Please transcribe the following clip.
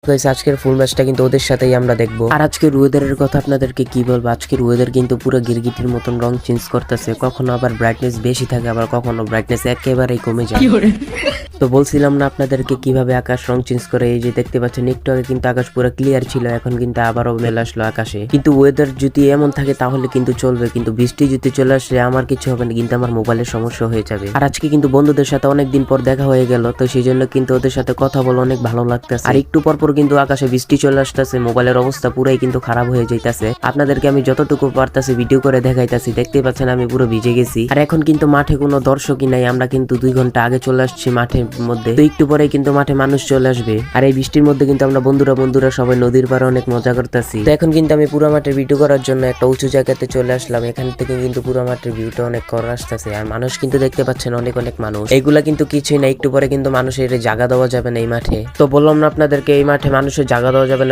Guys আজকের ফুল ম্যাচটা কিন্তু ওদের সাথেই আমরা দেখবো। আর আজকের ওয়েদারের কথা আপনাদেরকে কি বলবো, আজকের ওয়েদার কিন্তু পুরো গিরগিটির মতন রং চেঞ্জ করতেছে, কখনো আবার ব্রাইটনেস বেশি থাকে, আবার কখনো ব্রাইটনেস একেবারেই কমে যায়। তো বলছিলাম না আপনাদেরকে কিভাবে আকাশ রং চেঞ্জ করে। এই যে দেখতে পাচ্ছেন একটু আগে কিন্তু আকাশ পুরো ক্লিয়ার ছিল, এখন কিন্তু আবারও মেল আসলো আকাশে। কিন্তু ওয়েদার যদি এমন থাকে তাহলে কিন্তু চলবে, কিন্তু বৃষ্টি যদি চলে আসলে আমার কিছু হবে না, কিন্তু আমার মোবাইলের সমস্যা হয়ে যাবে। আর আজকে কিন্তু বন্ধুদের সাথে অনেকদিন পর দেখা হয়ে গেল, তো সেই জন্য কিন্তু ওদের সাথে কথা বলে অনেক ভালো লাগতেছে। আর একটু পর কিন্তু আকাশে বৃষ্টি চলে আসতেছে, মোবাইলের অবস্থা পুরাই কিন্তু খারাপ হয়ে যাইতেছে। আপনাদেরকে আমি যতটুকু পারতাছি ভিডিও করে দেখাইতাছি, দেখতে পাচ্ছেন আমি পুরো ভিজে গেছি। আর এখন কিন্তু মাঠে কোনো দর্শকই নাই, আমরা কিন্তু 2 ঘন্টা আগে চলে আসছি মাঠের মধ্যে, তো একটু পরে কিন্তু মাঠে মানুষ চলে আসবে। আর এই বৃষ্টির মধ্যে কিন্তু আমরা বন্ধুরা সবাই নদীর পাড়ে অনেক মজা করতেছি। তো এখন কিন্তু আমি পুরো মাঠের ভিডিও করার জন্য একটা উঁচু জায়গাতে চলে আসলাম, এখান থেকে কিন্তু পুরো মাঠের ভিউটা অনেক করা আসতেছে। আর মানুষ কিন্তু দেখতে পাচ্ছেন অনেক মানুষ, এইগুলা কিন্তু কিছুই না, একটু পরে কিন্তু মানুষের জায়গা দেওয়া যাবে না এই মাঠে। তো বললাম না আপনাদেরকে এই মাঠে মানুষের জায়গা দেওয়া যাবে না,